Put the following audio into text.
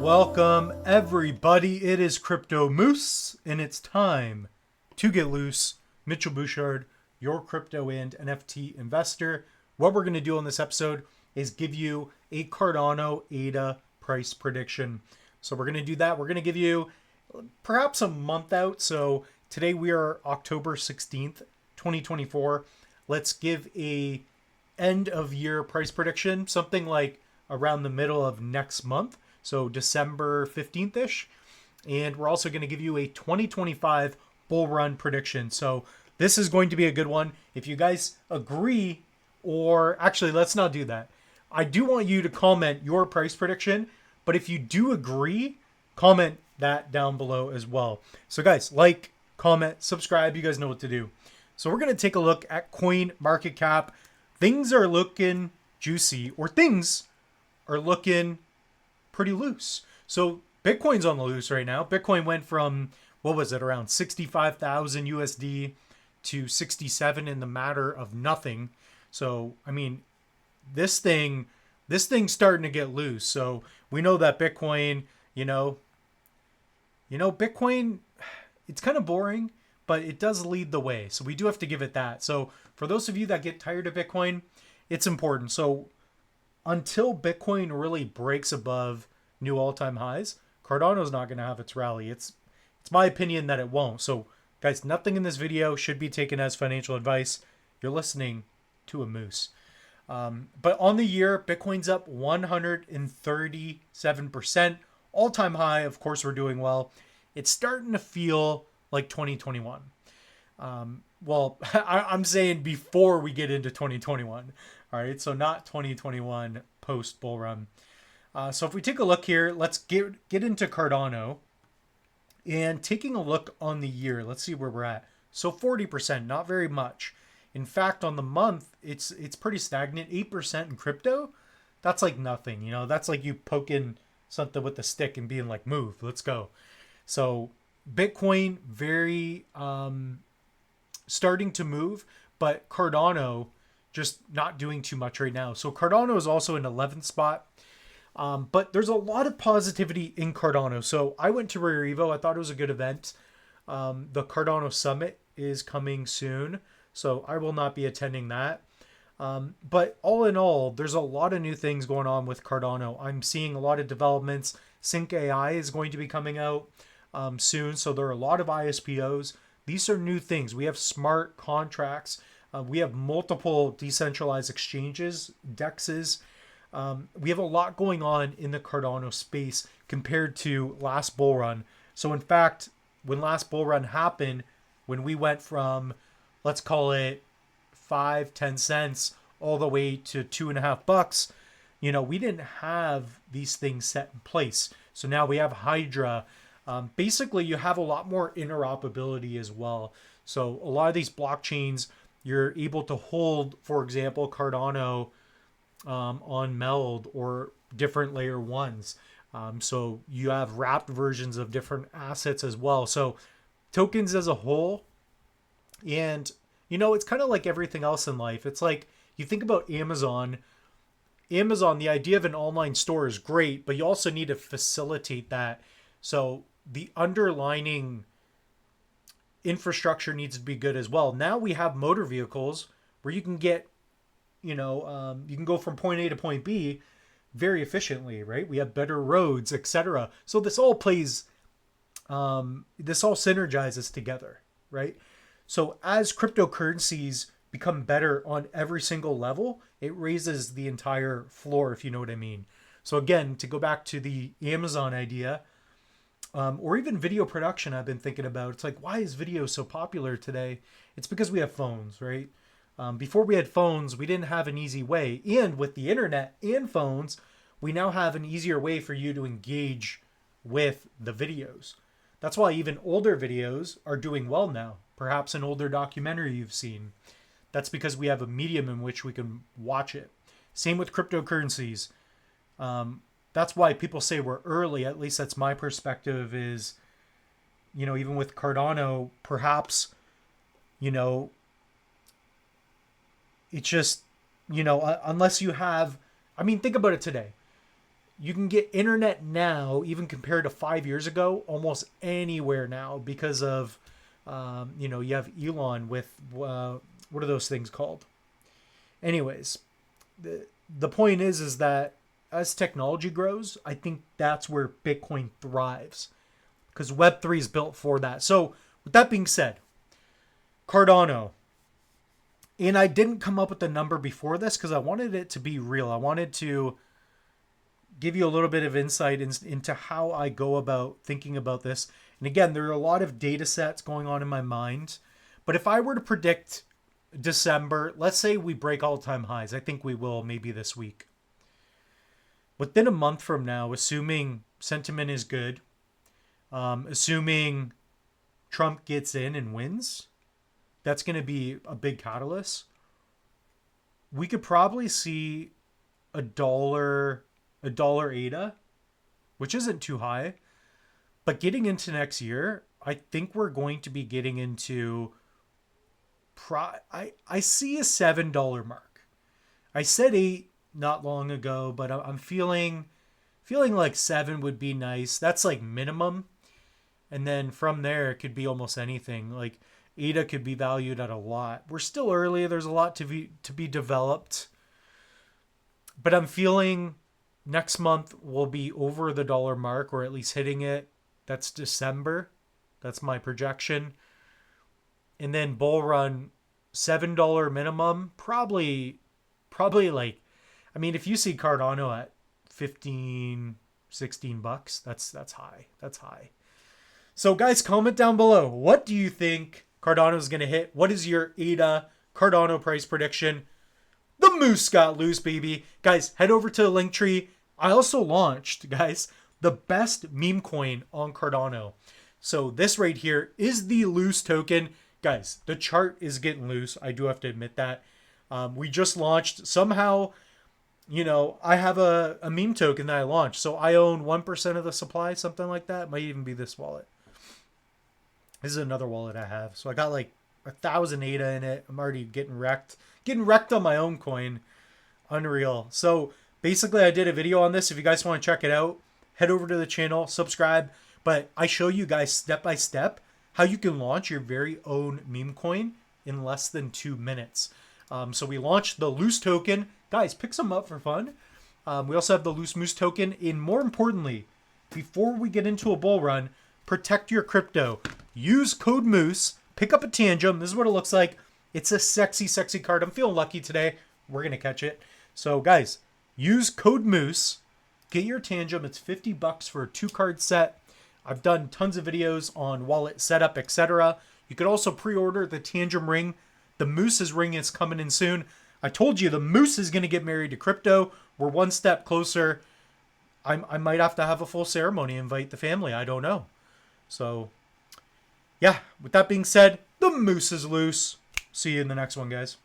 Welcome everybody, it is Crypto Moose and it's time to get loose. Mitchell Bouchard, your crypto and NFT investor. What we're going to do on this episode is give you a Cardano ADA price prediction. So we're going to do that. We're going to give you perhaps a month out. So today we are October 16th, 2024. Let's give a end of year price prediction, something like around the middle of next month. So December 15th-ish. And we're also going to give you a 2025 bull run prediction. So this is going to be a good one. If you guys agree, or actually, let's not do that. I do want you to comment your price prediction, but if you do agree, comment that down below as well. So guys, like, comment, subscribe, you guys know what to do. So we're going to take a look at coin market cap. Things are looking juicy, or things are looking pretty loose. So Bitcoin's on the loose right now. Bitcoin went from, what was it, around 65,000 USD to 67 in the matter of nothing. So, I mean, this thing's starting to get loose. So we know that Bitcoin, Bitcoin, it's kind of boring, but it does lead the way. So we do have to give it that. So for those of you that get tired of Bitcoin, it's important. So until Bitcoin really breaks above new all-time highs, Cardano's not going to have its rally. It's my opinion that it won't. So guys, nothing in this video should be taken as financial advice. You're listening to a moose. But on the year, Bitcoin's up 137%. All-time high, of course, we're doing well. It's starting to feel like 2021. Well, I'm saying before we get into 2021. All right, so not 2021 post bull run. So if we take a look here, let's get into Cardano. And taking a look on the year, let's see where we're at. So 40%, not very much. In fact, on the month, it's pretty stagnant. 8% in crypto, that's like nothing. That's like you poking something with a stick and being like, move, let's go. So Bitcoin very starting to move, but Cardano just not doing too much right now. So Cardano is also in 11th spot. But there's a lot of positivity in Cardano. So I went to Rare Evo. I thought it was a good event. The Cardano Summit is coming soon, so I will not be attending that. But all in all, there's a lot of new things going on with Cardano. I'm seeing a lot of developments. Sync AI is going to be coming out soon, so there are a lot of ISPOs. These are new things. We have smart contracts. We have multiple decentralized exchanges, DEXs. We have a lot going on in the Cardano space compared to last bull run. So in fact, when last bull run happened, when we went from, let's call it 5-10 cents all the way to $2.50, we didn't have these things set in place. So now we have Hydra. Basically, you have a lot more interoperability as well. So a lot of these blockchains, you're able to hold, for example, Cardano on Meld or different layer ones. So you have wrapped versions of different assets as well. So tokens as a whole, and it's kind of like everything else in life. It's like you think about Amazon, the idea of an online store is great, but you also need to facilitate that. So the underlining infrastructure needs to be good as well. Now we have motor vehicles where you can get you can go from point A to point B very efficiently, right? We have better roads, etc. So this all synergizes together, right? So as cryptocurrencies become better on every single level, it raises the entire floor, if you know what I mean. So again, to go back to the Amazon idea, or even video production I've been thinking about, it's like, why is video so popular today? It's because we have phones, right? Before we had phones, we didn't have an easy way. And with the internet and phones, we now have an easier way for you to engage with the videos. That's why even older videos are doing well now. Perhaps an older documentary you've seen. That's because we have a medium in which we can watch it. Same with cryptocurrencies. That's why people say we're early. At least that's my perspective is, even with Cardano, perhaps, it's just, unless you have, think about it today. you can get internet now, even compared to 5 years ago, almost anywhere now because of, you have Elon with, what are those things called? Anyways, the point is that as technology grows, I think that's where Bitcoin thrives because Web3 is built for that. So with that being said, Cardano, and I didn't come up with the number before this because I wanted it to be real. I wanted to give you a little bit of insight into how I go about thinking about this. And again, there are a lot of data sets going on in my mind. But if I were to predict December, let's say we break all-time highs. I think we will maybe this week. Within a month from now, assuming sentiment is good, assuming Trump gets in and wins, that's going to be a big catalyst. We could probably see a dollar ADA, which isn't too high. But getting into next year, I think we're going to be getting into... I see a $7 mark. I said 8 not long ago, but I'm feeling like 7 would be nice. That's like minimum. And then from there, it could be almost anything. Like ADA could be valued at a lot. We're still early. There's a lot to be developed. But I'm feeling next month will be over the dollar mark, or at least hitting it. That's December. That's my projection. And then bull run, $7 minimum. Probably like, I mean, if you see Cardano at 15, 16 bucks, that's high. That's high. So guys, comment down below. What do you think Cardano is going to hit? What is your ADA Cardano price prediction? The moose got loose, baby. Guys, head over to the link tree. I also launched, guys, the best meme coin on Cardano. So this right here is the loose token. Guys, the chart is getting loose. I do have to admit that. We just launched. Somehow, I have a meme token that I launched. So I own 1% of the supply, something like that. Might even be this wallet. This is another wallet I have. So I got like 1,000 ADA in it. I'm already getting wrecked. Getting wrecked on my own coin. Unreal. So basically, I did a video on this. If you guys want to check it out, head over to the channel, subscribe. But I show you guys step by step how you can launch your very own meme coin in less than 2 minutes. So we launched the loose token. Guys, pick some up for fun. We also have the loose moose token. And more importantly, before we get into a bull run, protect your crypto. Use code MOOSE. Pick up a tangent. This is what it looks like. It's a sexy, sexy card. I'm feeling lucky today. We're going to catch it. So guys, use code MOOSE. Get your tangent. It's 50 bucks for a 2-card set. I've done tons of videos on wallet setup, etc. You could also pre-order the tangent ring. The Moose's ring is coming in soon. I told you the Moose is going to get married to crypto. We're one step closer. I might have to have a full ceremony, invite the family. I don't know. So, yeah, with that being said, the Moose is loose. See you in the next one, guys.